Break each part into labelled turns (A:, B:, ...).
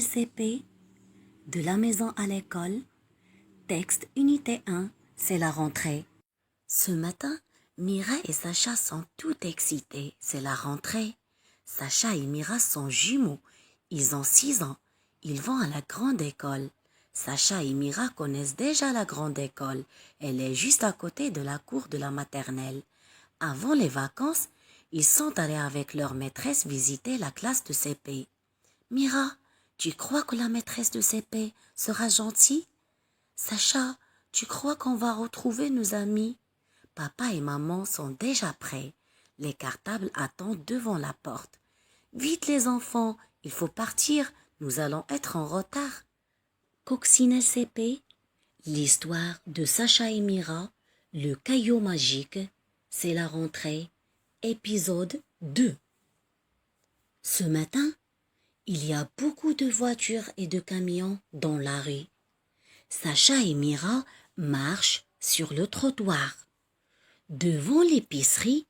A: CP, de la maison à l'école, texte unité 1, c'est la rentrée. Ce matin, Mira et Sacha sont tout excités, c'est la rentrée. Sacha et Mira sont jumeaux, ils ont 6 ans, ils vont à la grande école. Sacha et Mira connaissent déjà la grande école, elle est juste à côté de la cour de la maternelle. Avant les vacances, ils sont allés avec leur maîtresse visiter la classe de CP. Mira, tu crois que la maîtresse de CP sera gentille? Sacha, tu crois qu'on va retrouver nos amis? Papa et maman sont déjà prêts. Les cartables attendent devant la porte. Vite les enfants, il faut partir, nous allons être en retard. Coccinelle CP, l'histoire de Sacha et Mira, le caillou magique, c'est la rentrée, épisode 2. Ce matin, il y a beaucoup de voitures et de camions dans la rue. Sacha et Mira marchent sur le trottoir. Devant l'épicerie,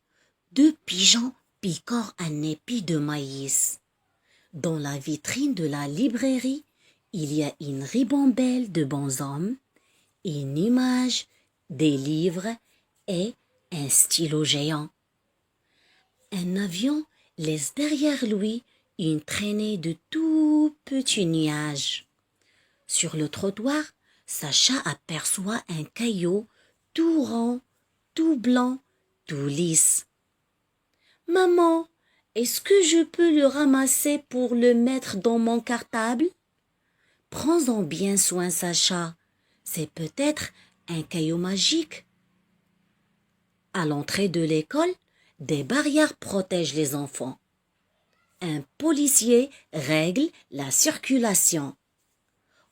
A: 2 pigeons picorent un épi de maïs. Dans la vitrine de la librairie, il y a une ribambelle de bonshommes, une image, des livres et un stylo géant. Un avion laisse derrière lui une traînée de tout petits nuages. Sur le trottoir, Sacha aperçoit un caillou tout rond, tout blanc, tout lisse. « Maman, est-ce que je peux le ramasser pour le mettre dans mon cartable ?»« Prends-en bien soin, Sacha. C'est peut-être un caillou magique. » À l'entrée de l'école, des barrières protègent les enfants. Un policier règle la circulation.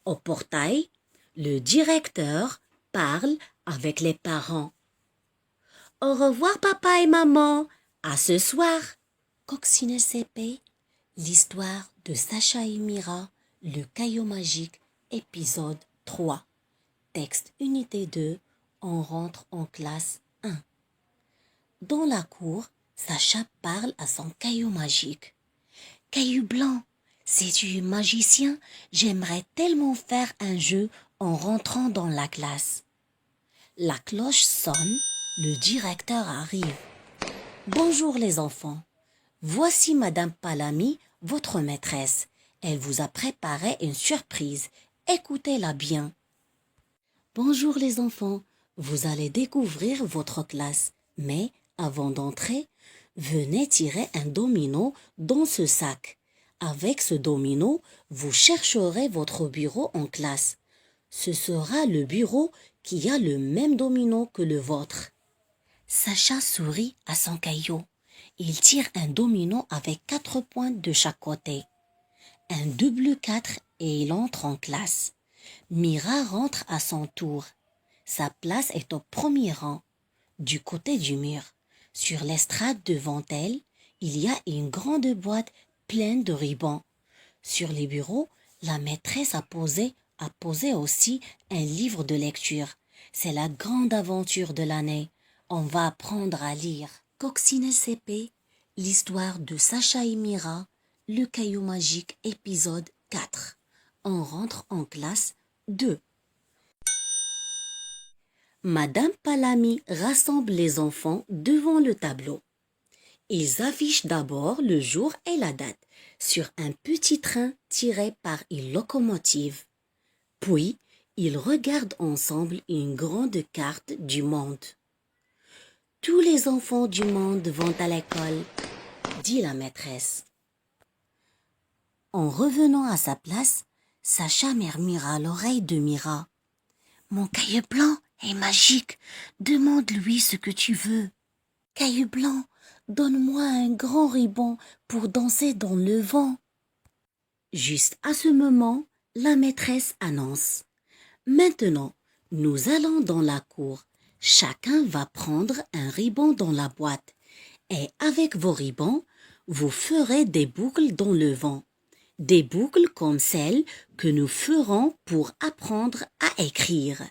A: Au portail, le directeur parle avec les parents. « Au revoir papa et maman, à ce soir !» Coccinelle CP, l'histoire de Sacha et Mira, le caillou magique, épisode 3. Texte unité 2, on rentre en classe 1. Dans la cour, Sacha parle à son caillou magique. « Caillou blanc, sais-tu magicien, j'aimerais tellement faire un jeu en rentrant dans la classe. » La cloche sonne, le directeur arrive. « Bonjour les enfants, voici Madame Palami, votre maîtresse. Elle vous a préparé une surprise, écoutez-la bien. »« Bonjour les enfants, vous allez découvrir votre classe, mais avant d'entrer, venez tirer un domino dans ce sac. Avec ce domino, vous chercherez votre bureau en classe. Ce sera le bureau qui a le même domino que le vôtre. » Sacha sourit à son caillou. Il tire un domino avec 4 points de chaque côté. Un double 4 et il entre en classe. Mira rentre à son tour. Sa place est au premier rang, du côté du mur. Sur l'estrade devant elle, il y a une grande boîte pleine de rubans. Sur les bureaux, la maîtresse a posé aussi un livre de lecture. C'est la grande aventure de l'année. On va apprendre à lire. Coccinelle CP, l'histoire de Sacha et Mira, le caillou magique, épisode 4. On rentre en classe 2. Madame Palami rassemble les enfants devant le tableau. Ils affichent d'abord le jour et la date sur un petit train tiré par une locomotive. Puis, ils regardent ensemble une grande carte du monde. « Tous les enfants du monde vont à l'école, » dit la maîtresse. En revenant à sa place, Sacha murmura à l'oreille de Mira. « Mon caillou blanc est magique, demande-lui ce que tu veux. »« Caillou blanc, donne-moi un grand ruban pour danser dans le vent. » Juste à ce moment, la maîtresse annonce. « Maintenant, nous allons dans la cour. Chacun va prendre un ruban dans la boîte. Et avec vos rubans, vous ferez des boucles dans le vent. Des boucles comme celles que nous ferons pour apprendre à écrire.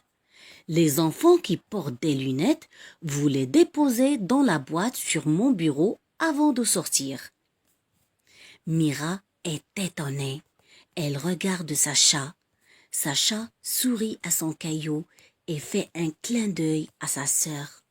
A: Les enfants qui portent des lunettes, vous les déposez dans la boîte sur mon bureau avant de sortir. » Mira est étonnée. Elle regarde Sacha. Sacha sourit à son caillou et fait un clin d'œil à sa sœur.